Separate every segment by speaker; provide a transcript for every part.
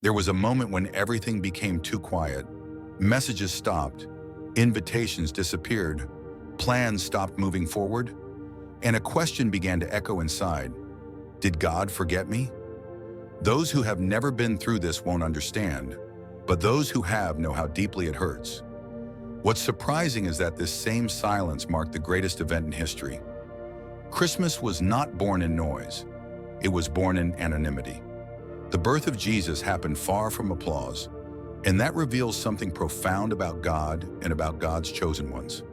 Speaker 1: There was a moment when everything became too quiet. Messages stopped, invitations disappeared, plans stopped moving forward, and a question began to echo inside. Did God forget me? Those who have never been through this won't understand, but those who have know how deeply it hurts. What's surprising is that this same silence marked the greatest event in history. Christmas was not born in noise. It was born in anonymity. The birth of Jesus happened far from applause, and that reveals something profound about God and about God's chosen ones.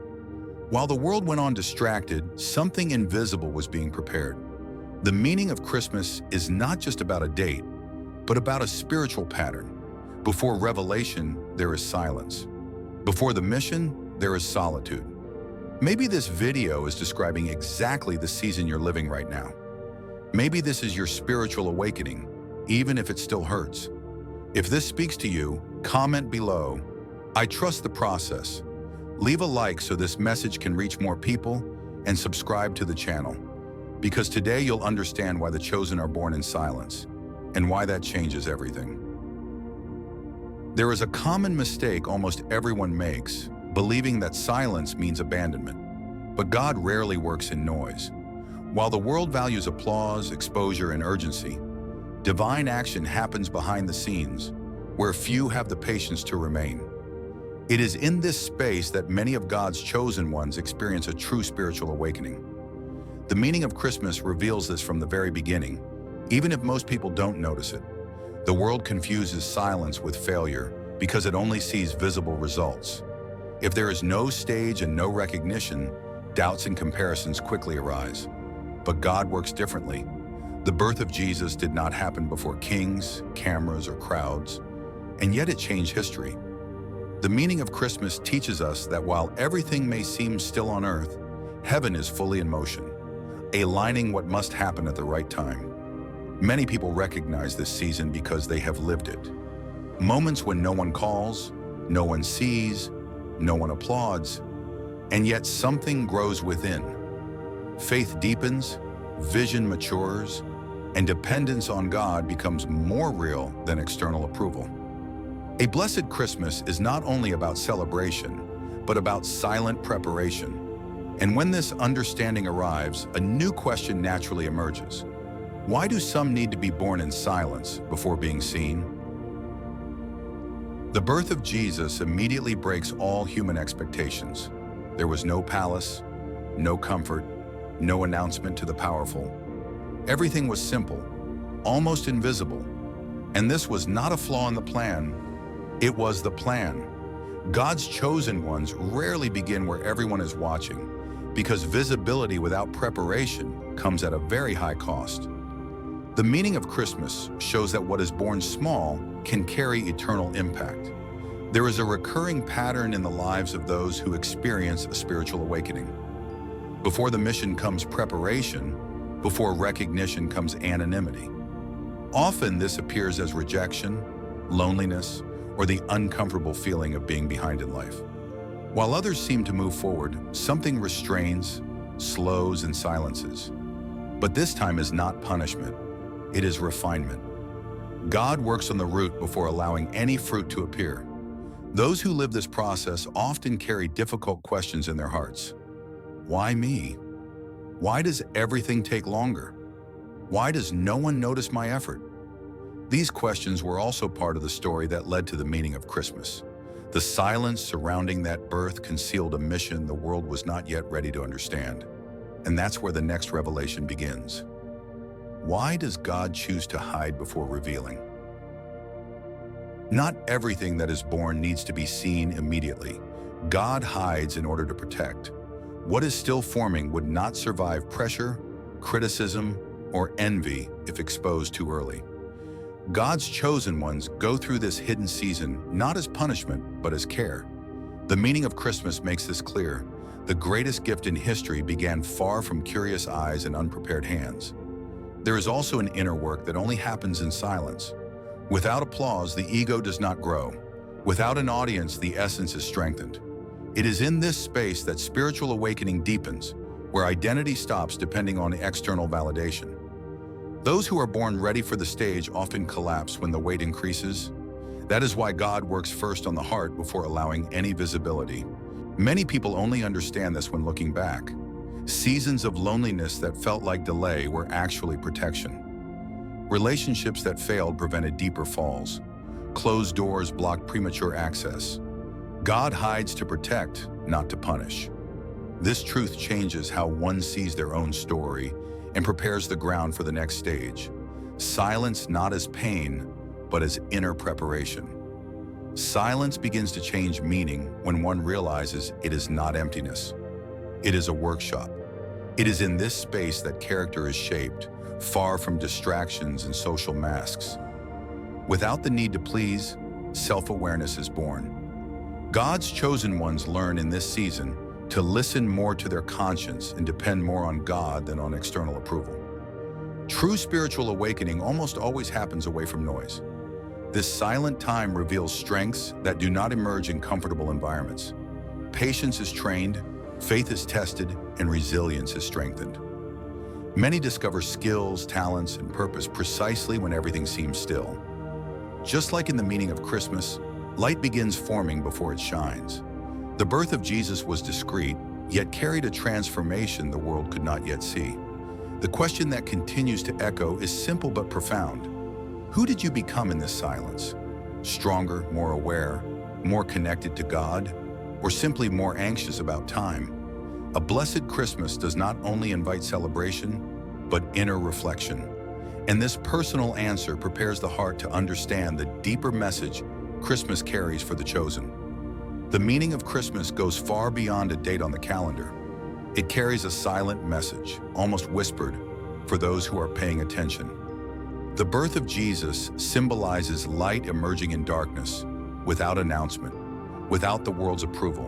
Speaker 1: While the world went on distracted, something invisible was being prepared. The meaning of Christmas is not just about a date, but about a spiritual pattern. Before revelation, there is silence. Before the mission, there is solitude. Maybe this video is describing exactly the season you're living right now. Maybe this is your spiritual awakening, even if it still hurts. If this speaks to you, comment below. I trust the process. Leave a like so this message can reach more people, and subscribe to the channel. Because today you'll understand why the chosen are born in silence, and why that changes everything. There is a common mistake almost everyone makes, believing that silence means abandonment. But God rarely works in noise. While the world values applause, exposure, and urgency, divine action happens behind the scenes, where few have the patience to remain. It is in this space that many of God's chosen ones experience a true spiritual awakening. The meaning of Christmas reveals this from the very beginning, even if most people don't notice it. The world confuses silence with failure because it only sees visible results. If there is no stage and no recognition, doubts and comparisons quickly arise. But God works differently. The birth of Jesus did not happen before kings, cameras, or crowds, and yet it changed history. The meaning of Christmas teaches us that while everything may seem still on earth, heaven is fully in motion, aligning what must happen at the right time. Many people recognize this season because they have lived it. Moments when no one calls, no one sees, no one applauds, and yet something grows within. Faith deepens, vision matures, and dependence on God becomes more real than external approval. A blessed Christmas is not only about celebration, but about silent preparation. And when this understanding arrives, a new question naturally emerges. Why do some need to be born in silence before being seen? The birth of Jesus immediately breaks all human expectations. There was no palace, no comfort, no announcement to the powerful. Everything was simple, almost invisible. And this was not a flaw in the plan, it was the plan. God's chosen ones rarely begin where everyone is watching, because visibility without preparation comes at a very high cost. The meaning of Christmas shows that what is born small can carry eternal impact. There is a recurring pattern in the lives of those who experience a spiritual awakening. Before the mission comes preparation, before recognition comes anonymity. Often this appears as rejection, loneliness, or the uncomfortable feeling of being behind in life. While others seem to move forward, something restrains, slows, and silences. But this time is not punishment. It is refinement. God works on the root before allowing any fruit to appear. Those who live this process often carry difficult questions in their hearts. Why me? Why does everything take longer? Why does no one notice my effort? These questions were also part of the story that led to the meaning of Christmas. The silence surrounding that birth concealed a mission the world was not yet ready to understand. And that's where the next revelation begins. Why does God choose to hide before revealing? Not everything that is born needs to be seen immediately. God hides in order to protect. What is still forming would not survive pressure, criticism, or envy if exposed too early. God's chosen ones go through this hidden season not as punishment, but as care. The meaning of Christmas makes this clear. The greatest gift in history began far from curious eyes and unprepared hands. There is also an inner work that only happens in silence. Without applause, the ego does not grow. Without an audience, the essence is strengthened. It is in this space that spiritual awakening deepens, where identity stops depending on external validation. Those who are born ready for the stage often collapse when the weight increases. That is why God works first on the heart before allowing any visibility. Many people only understand this when looking back. Seasons of loneliness that felt like delay were actually protection. Relationships that failed prevented deeper falls. Closed doors blocked premature access. God hides to protect, not to punish. This truth changes how one sees their own story and prepares the ground for the next stage. Silence not as pain, but as inner preparation. Silence begins to change meaning when one realizes it is not emptiness. It is a workshop. It is in this space that character is shaped, far from distractions and social masks. Without the need to please, self-awareness is born. God's chosen ones learn in this season to listen more to their conscience and depend more on God than on external approval. True spiritual awakening almost always happens away from noise. This silent time reveals strengths that do not emerge in comfortable environments. Patience is trained, faith is tested, and resilience is strengthened. Many discover skills, talents, and purpose precisely when everything seems still. Just like in the meaning of Christmas, light begins forming before it shines. The birth of Jesus was discreet, yet carried a transformation the world could not yet see. The question that continues to echo is simple but profound. Who did you become in this silence? Stronger, more aware, more connected to God, or simply more anxious about time? A blessed Christmas does not only invite celebration, but inner reflection. And this personal answer prepares the heart to understand the deeper message Christmas carries for the chosen. The meaning of Christmas goes far beyond a date on the calendar. It carries a silent message, almost whispered, for those who are paying attention. The birth of Jesus symbolizes light emerging in darkness, without announcement, without the world's approval.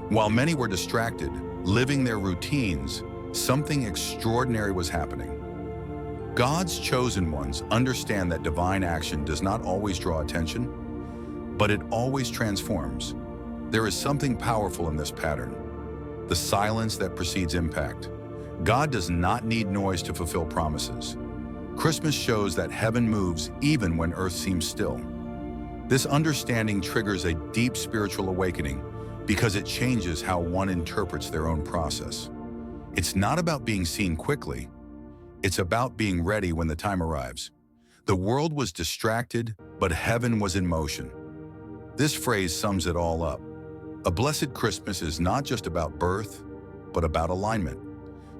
Speaker 1: While many were distracted, living their routines, something extraordinary was happening. God's chosen ones understand that divine action does not always draw attention, but it always transforms. There is something powerful in this pattern, the silence that precedes impact. God does not need noise to fulfill promises. Christmas shows that heaven moves even when earth seems still. This understanding triggers a deep spiritual awakening because it changes how one interprets their own process. It's not about being seen quickly. It's about being ready when the time arrives. The world was distracted, but heaven was in motion. This phrase sums it all up. A blessed Christmas is not just about birth, but about alignment.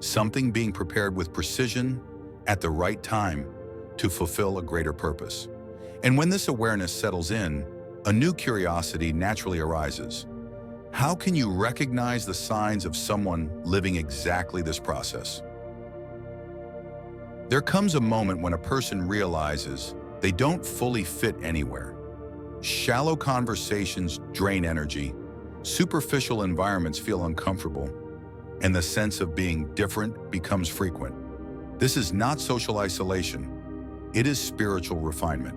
Speaker 1: Something being prepared with precision at the right time to fulfill a greater purpose. And when this awareness settles in, a new curiosity naturally arises. How can you recognize the signs of someone living exactly this process? There comes a moment when a person realizes they don't fully fit anywhere. Shallow conversations drain energy, superficial environments feel uncomfortable, and the sense of being different becomes frequent. This is not social isolation, it is spiritual refinement.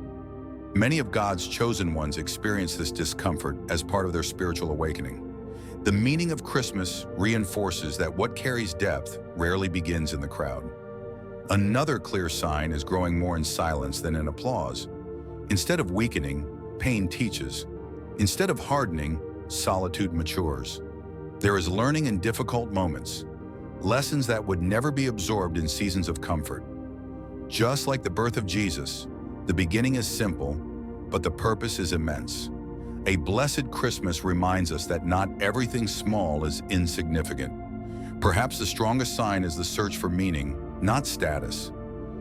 Speaker 1: Many of God's chosen ones experience this discomfort as part of their spiritual awakening. The meaning of Christmas reinforces that what carries depth rarely begins in the crowd. Another clear sign is growing more in silence than in applause. Instead of weakening, pain teaches. Instead of hardening, solitude matures. There is learning in difficult moments, lessons that would never be absorbed in seasons of comfort. Just like the birth of Jesus, the beginning is simple, but the purpose is immense. A blessed Christmas reminds us that not everything small is insignificant. Perhaps the strongest sign is the search for meaning, not status.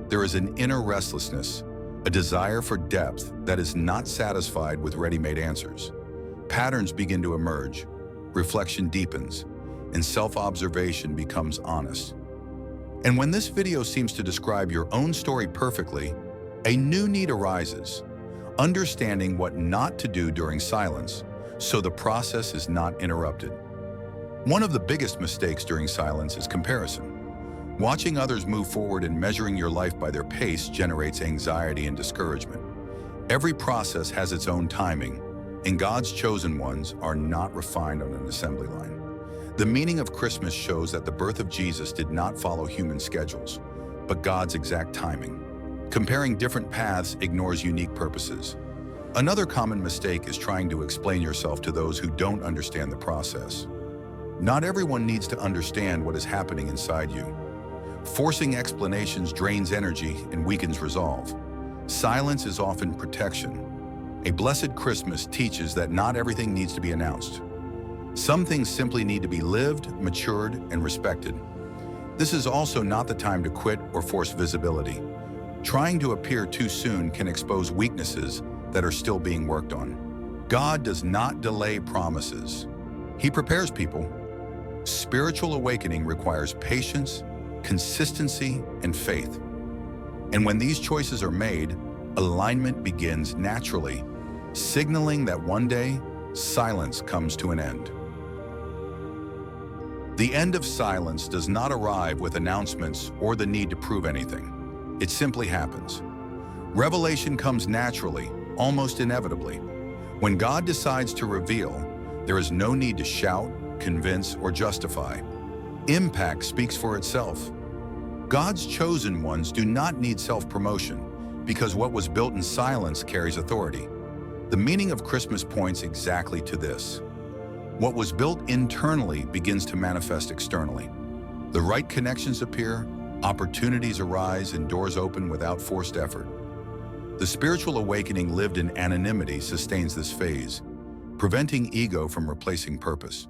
Speaker 1: There is an inner restlessness, a desire for depth that is not satisfied with ready-made answers. Patterns begin to emerge, reflection deepens, and self-observation becomes honest. And when this video seems to describe your own story perfectly, a new need arises, understanding what not to do during silence, so the process is not interrupted. One of the biggest mistakes during silence is comparison. Watching others move forward and measuring your life by their pace generates anxiety and discouragement. Every process has its own timing, and God's chosen ones are not refined on an assembly line. The meaning of Christmas shows that the birth of Jesus did not follow human schedules, but God's exact timing. Comparing different paths ignores unique purposes. Another common mistake is trying to explain yourself to those who don't understand the process. Not everyone needs to understand what is happening inside you. Forcing explanations drains energy and weakens resolve. Silence is often protection. A blessed Christmas teaches that not everything needs to be announced. Some things simply need to be lived, matured, and respected. This is also not the time to quit or force visibility. Trying to appear too soon can expose weaknesses that are still being worked on. God does not delay promises. He prepares people. Spiritual awakening requires patience, consistency, and faith. And when these choices are made, alignment begins naturally, signaling that one day, silence comes to an end. The end of silence does not arrive with announcements or the need to prove anything. It simply happens. Revelation comes naturally, almost inevitably. When God decides to reveal, there is no need to shout, convince, or justify. Impact speaks for itself. God's chosen ones do not need self-promotion because what was built in silence carries authority. The meaning of Christmas points exactly to this. What was built internally begins to manifest externally. The right connections appear, opportunities arise, and doors open without forced effort. The spiritual awakening lived in anonymity sustains this phase, preventing ego from replacing purpose.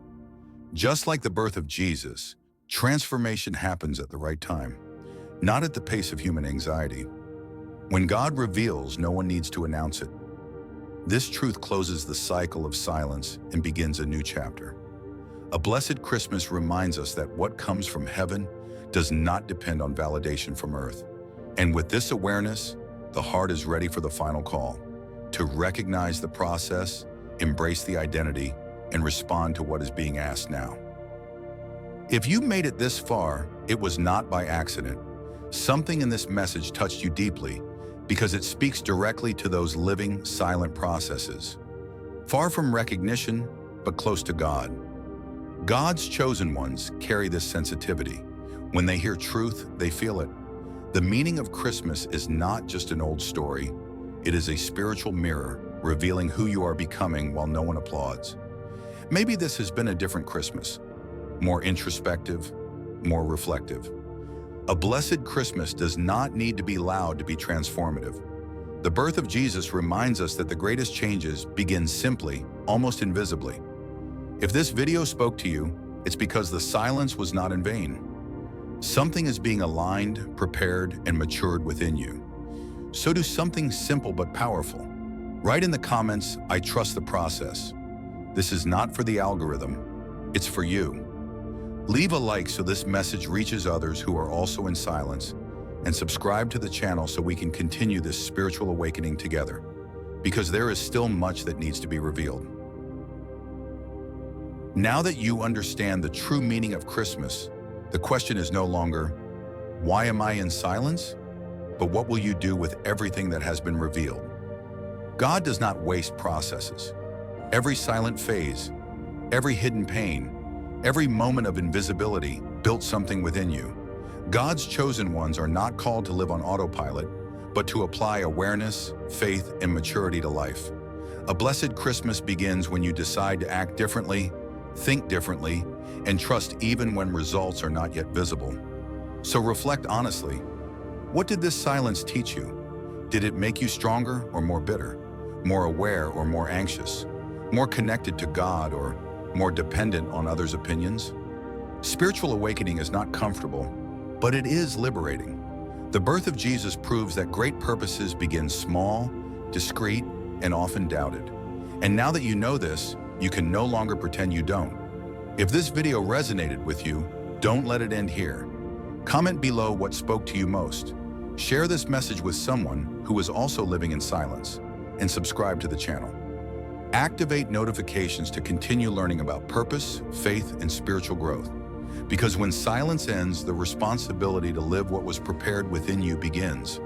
Speaker 1: Just like the birth of Jesus, transformation happens at the right time, not at the pace of human anxiety. When God reveals, no one needs to announce it. This truth closes the cycle of silence and begins a new chapter. A blessed Christmas reminds us that what comes from heaven does not depend on validation from earth. And with this awareness, the heart is ready for the final call, to recognize the process, embrace the identity, and respond to what is being asked now. If you made it this far, it was not by accident. Something in this message touched you deeply because it speaks directly to those living silent processes. Far from recognition, but close to God. God's chosen ones carry this sensitivity. When they hear truth, they feel it. The meaning of Christmas is not just an old story. It is a spiritual mirror, revealing who you are becoming while no one applauds. Maybe this has been a different Christmas, more introspective, more reflective. A blessed Christmas does not need to be loud to be transformative. The birth of Jesus reminds us that the greatest changes begin simply, almost invisibly. If this video spoke to you, it's because the silence was not in vain. Something is being aligned, prepared, and matured within you. So do something simple but powerful. Write in the comments, "I trust the process." This is not for the algorithm, it's for you. Leave a like so this message reaches others who are also in silence, and subscribe to the channel so we can continue this spiritual awakening together, because there is still much that needs to be revealed. Now that you understand the true meaning of Christmas, the question is no longer, why am I in silence? But what will you do with everything that has been revealed? God does not waste processes. Every silent phase, every hidden pain, every moment of invisibility built something within you. God's chosen ones are not called to live on autopilot, but to apply awareness, faith, and maturity to life. A blessed Christmas begins when you decide to act differently, think differently, and trust even when results are not yet visible. So reflect honestly. What did this silence teach you? Did it make you stronger or more bitter? More aware or more anxious? More connected to God or more dependent on others' opinions? Spiritual awakening is not comfortable, but it is liberating. The birth of Jesus proves that great purposes begin small, discreet, and often doubted. And now that you know this, you can no longer pretend you don't. If this video resonated with you, don't let it end here. Comment below what spoke to you most. Share this message with someone who is also living in silence, and subscribe to the channel. Activate notifications to continue learning about purpose, faith, and spiritual growth. Because when silence ends, the responsibility to live what was prepared within you begins.